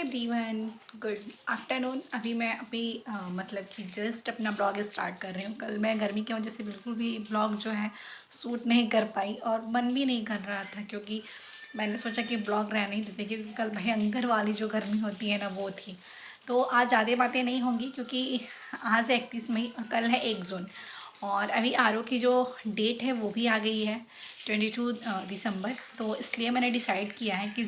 Everyone, good afternoon. मतलब कि just अपना ब्लॉग स्टार्ट कर रही हूँ। कल मैं गर्मी की वजह से बिल्कुल भी ब्लॉग जो है शूट नहीं कर पाई और मन भी नहीं कर रहा था, क्योंकि मैंने सोचा कि ब्लॉग रहने ही देते, क्योंकि कल भयंकर वाली जो गर्मी होती है ना वो थी। तो आज ज़्यादा बातें नहीं होंगी, क्योंकि आज है 31 मई और कल है 1 जून। और अभी आरओ की जो डेट है वो भी आ गई है 22 दिसंबर। तो इसलिए मैंने डिसाइड किया है कि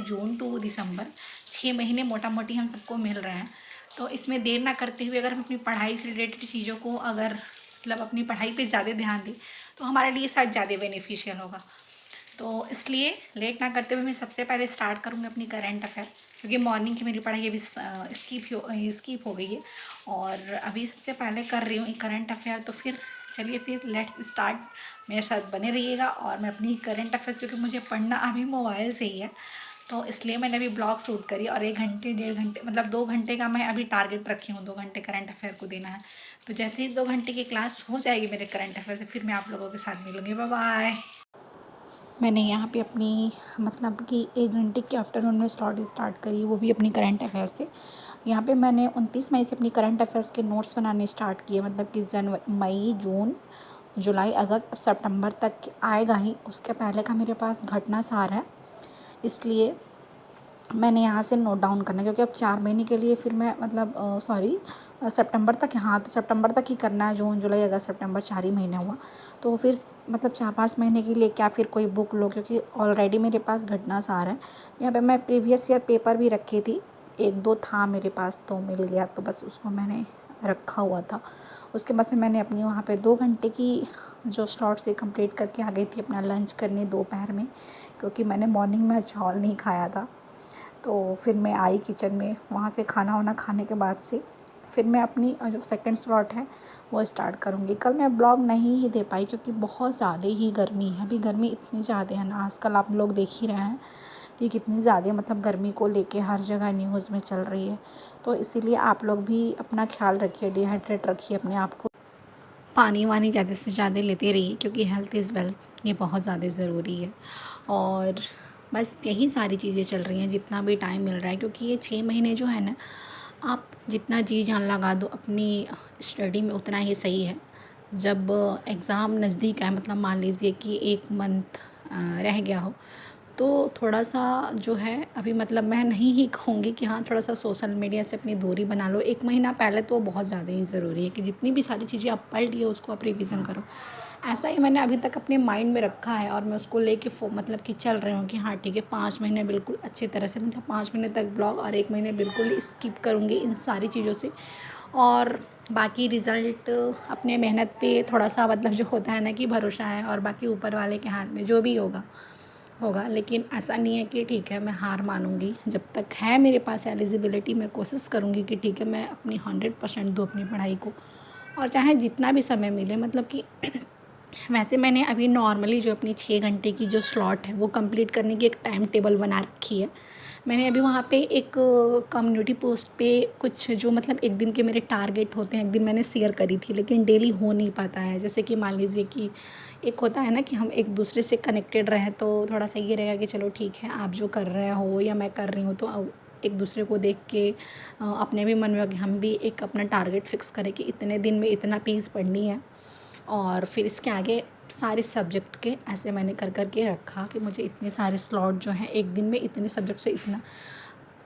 जून टू दिसंबर 6 महीने मोटा मोटी हम सबको मिल रहे हैं। तो इसमें देर ना करते हुए अगर हम अपनी पढ़ाई से रिलेटेड चीज़ों को अगर मतलब अपनी पढ़ाई पे ज़्यादा ध्यान दें तो हमारे लिए शायद ज़्यादा बेनिफिशियल होगा। तो इसलिए लेट ना करते हुए मैं सबसे पहले स्टार्ट करूँगी अपनी करंट अफेयर, क्योंकि मॉर्निंग की मेरी पढ़ाई अभी स्किप हो गई है और अभी सबसे पहले कर रही हूँ करंट अफेयर। तो चलिए फिर लेट्स स्टार्ट। मेरे साथ बने रहिएगा और मैं अपनी करंट अफेयर्स, क्योंकि मुझे पढ़ना अभी मोबाइल से ही है, तो इसलिए मैंने अभी ब्लॉग शूट करी और 1 घंटे 1.5 घंटे मतलब 2 घंटे का मैं अभी टारगेट रखी हूँ। 2 घंटे करंट अफेयर को देना है। तो जैसे ही 2 घंटे की क्लास हो जाएगी मेरे करंट अफेयर से, फिर मैं आप लोगों के साथ मिलूँगी। Bye bye. मैंने यहाँ पे अपनी मतलब कि 1 घंटे की आफ्टरनून में स्टार्ट करी, वो भी अपनी करंट अफेयर्स से। यहाँ पे मैंने 29 मई से अपनी करंट अफेयर्स के नोट्स बनाने स्टार्ट किए, मतलब कि मई, जून, जुलाई, अगस्त, अब सितंबर तक आएगा ही, उसके पहले का मेरे पास घटना सार है। इसलिए मैंने यहाँ से नोट डाउन करना, क्योंकि अब 4 महीने के लिए फिर मैं सितंबर तक, हाँ तो सितंबर तक ही करना है। जून, जुलाई, अगस्त, सितंबर 4 ही महीने हुआ, तो फिर मतलब 4-5 महीने के लिए क्या फिर कोई बुक लो, क्योंकि ऑलरेडी मेरे पास घटना सार है। यहाँ पे मैं प्रीवियस ईयर पेपर भी रखी थी, 1-2 था मेरे पास तो मिल गया, तो बस उसको मैंने रखा हुआ था। उसके बाद से मैंने अपनी वहाँ पे 2 घंटे की जो स्लॉट से कंप्लीट करके आ गई थी अपना लंच करने दोपहर में, क्योंकि मैंने मॉर्निंग में चावल नहीं खाया था। तो फिर मैं आई किचन में, वहाँ से खाना वाना खाने के बाद से फिर मैं अपनी जो सेकंड स्लॉट है वो स्टार्ट करूँगी। कल मैं ब्लॉग नहीं ही दे पाई, क्योंकि बहुत ज़्यादा ही गर्मी है। अभी गर्मी इतनी ज़्यादा है ना, आजकल आप लोग देख ही रहे हैं कि कितनी ज़्यादा मतलब गर्मी को लेके हर जगह न्यूज़ में चल रही है। तो इसीलिए आप लोग भी अपना ख्याल रखिए, डिहाइड्रेट रखिए अपने आप को, पानी वानी ज़्यादा से ज़्यादा लेते रहिए, क्योंकि हेल्थ इज़ वेल्थ, ये बहुत ज़्यादा ज़रूरी है। और बस यही सारी चीज़ें चल रही हैं जितना भी टाइम मिल रहा है, क्योंकि ये 6 महीने जो है ना, आप जितना जी जान लगा दो अपनी स्टडी में उतना ही सही है। जब एग्ज़ाम नज़दीक है, मतलब मान लीजिए कि 1 मंथ रह गया हो, तो थोड़ा सा जो है अभी मतलब मैं नहीं ही कहूँगी कि हाँ थोड़ा सा सोशल मीडिया से अपनी दूरी बना लो। 1 महीना पहले तो बहुत ज़्यादा ही ज़रूरी है कि जितनी भी सारी चीज़ें आप पढ़ लिए उसको आप रिवीज़न करो। ऐसा ही मैंने अभी तक अपने माइंड में रखा है और मैं उसको लेके मतलब कि चल रही हूँ कि हाँ ठीक है, 5 महीने बिल्कुल अच्छे तरह से, मतलब 5 महीने तक ब्लॉग और 1 महीने बिल्कुल स्किप करूँगी इन सारी चीज़ों से। और बाकी रिज़ल्ट अपने मेहनत पे थोड़ा सा मतलब जो होता है ना कि भरोसा है, और बाकी ऊपर वाले के हाथ में, जो भी होगा होगा। लेकिन ऐसा नहीं है कि ठीक है मैं हार मानूँगी, जब तक है मेरे पास एलिजिबिलिटी मैं कोशिश करूँगी कि ठीक है मैं अपनी 100% दूँ अपनी पढ़ाई को, और चाहे जितना भी समय मिले, मतलब कि वैसे मैंने अभी नॉर्मली जो अपनी 6 घंटे की जो स्लॉट है वो कंप्लीट करने की एक टाइम टेबल बना रखी है। मैंने अभी वहाँ पे एक कम्युनिटी पोस्ट पे कुछ जो मतलब एक दिन के मेरे टारगेट होते हैं, एक दिन मैंने शेयर करी थी, लेकिन डेली हो नहीं पाता है। जैसे कि मान लीजिए कि एक होता है ना कि हम एक दूसरे से कनेक्टेड रहें, तो थोड़ा सा ये रहेगा कि चलो ठीक है आप जो कर रहे हो या मैं कर रही हूँ, तो एक दूसरे को देख के अपने भी मन में कि हम भी एक अपना टारगेट फ़िक्स करें कि इतने दिन में इतना पीस पढ़नी है, और फिर इसके आगे सारे सब्जेक्ट के ऐसे मैंने कर के रखा कि मुझे इतने सारे स्लॉट जो हैं एक दिन में इतने सब्जेक्ट से इतना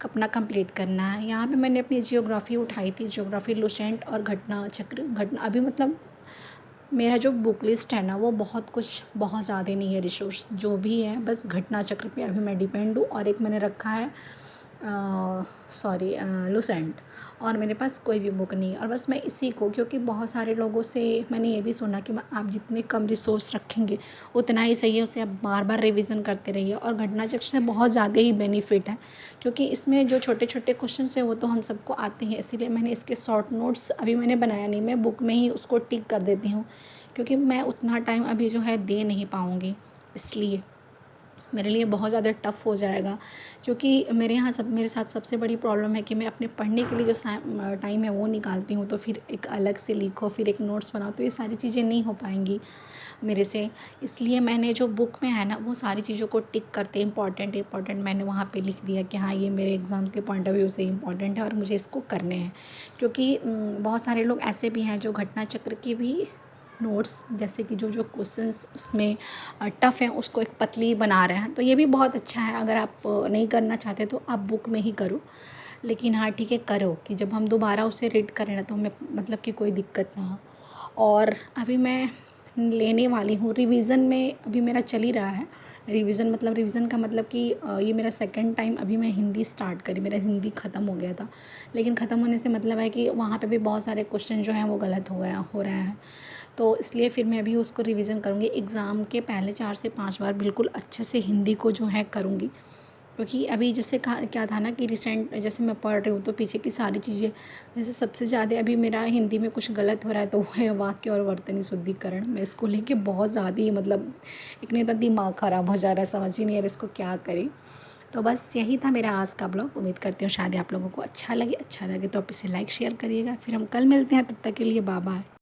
अपना कंप्लीट करना है। यहाँ पे मैंने अपनी जियोग्राफ़ी उठाई थी, जियोग्राफ़ी लुसेंट और घटना चक्र। घटना अभी मतलब मेरा जो बुक लिस्ट है ना वो बहुत ज़्यादा नहीं है, रिसोर्स जो भी है बस घटना चक्र पे अभी मैं डिपेंड हूँ। और एक मैंने रखा है लुसेंट, और मेरे पास कोई भी बुक नहीं है। और बस मैं इसी को, क्योंकि बहुत सारे लोगों से मैंने ये भी सुना कि आप जितने कम रिसोर्स रखेंगे उतना ही सही है, उसे आप बार बार रिवीजन करते रहिए। और घटना चक्र से बहुत ज़्यादा ही बेनिफिट है, क्योंकि इसमें जो छोटे छोटे क्वेश्चन हैं वो तो हम सबको आते हैं, इसीलिए मैंने इसके शॉर्ट नोट्स अभी मैंने बनाया नहीं, मैं बुक में ही उसको टिक कर देती हूँ, क्योंकि मैं उतना टाइम अभी जो है दे नहीं पाऊँगी इसलिए। मेरे लिए बहुत ज़्यादा टफ़ हो जाएगा, क्योंकि मेरे साथ सबसे बड़ी प्रॉब्लम है कि मैं अपने पढ़ने के लिए जो टाइम है वो निकालती हूँ, तो फिर एक अलग से लिखो, फिर एक नोट्स बनाओ, तो ये सारी चीज़ें नहीं हो पाएंगी मेरे से। इसलिए मैंने जो बुक में है ना वो सारी चीज़ों को टिक करते इम्पॉर्टेंट मैंने वहाँ पे लिख दिया कि हाँ, ये मेरे एग्ज़ाम्स के पॉइंट ऑफ व्यू से इम्पॉर्टेंट है और मुझे इसको करने हैं। क्योंकि बहुत सारे लोग ऐसे भी हैं जो घटना चक्र की भी नोट्स, जैसे कि जो जो क्वेश्चंस उसमें टफ़ हैं उसको एक पतली बना रहे हैं, तो ये भी बहुत अच्छा है। अगर आप नहीं करना चाहते तो आप बुक में ही करो, लेकिन हाँ ठीक है, करो कि जब हम दोबारा उसे रीड करें ना तो हमें मतलब कि कोई दिक्कत ना हो। और अभी मैं लेने वाली हूँ रिवीज़न में, अभी मेरा चल ही रहा है रिवीज़न का मतलब कि ये मेरा सेकंड टाइम अभी मैं हिंदी स्टार्ट करी। मेरा हिंदी ख़त्म हो गया था, लेकिन ख़त्म होने से मतलब है कि वहाँ पे भी बहुत सारे क्वेश्चन जो हैं वो गलत हो रहे हैं, तो इसलिए फिर मैं अभी उसको रिवीज़न करूँगी। एग्ज़ाम के पहले 4 से 5 बार बिल्कुल अच्छे से हिंदी को जो है करूँगी, क्योंकि अभी जैसे क्या था ना कि रिसेंट जैसे मैं पढ़ रही हूँ तो पीछे की सारी चीज़ें, जैसे सबसे ज़्यादा अभी मेरा हिंदी में कुछ गलत हो रहा है तो वो है वाक्य और वर्तनी शुद्धिकरण। मैं इसको लेके बहुत ज़्यादा ही मतलब एक नहीं तो दिमाग ख़राब हो जा रहा है, समझ ही नहीं आ रहा इसको क्या करें। तो बस यही था मेरा आज का ब्लॉग। उम्मीद करती हूँ शायद आप लोगों को अच्छा लगे तो आप इसे लाइक शेयर करिएगा। फिर हम कल मिलते हैं, तब तक के लिए बाय बाय।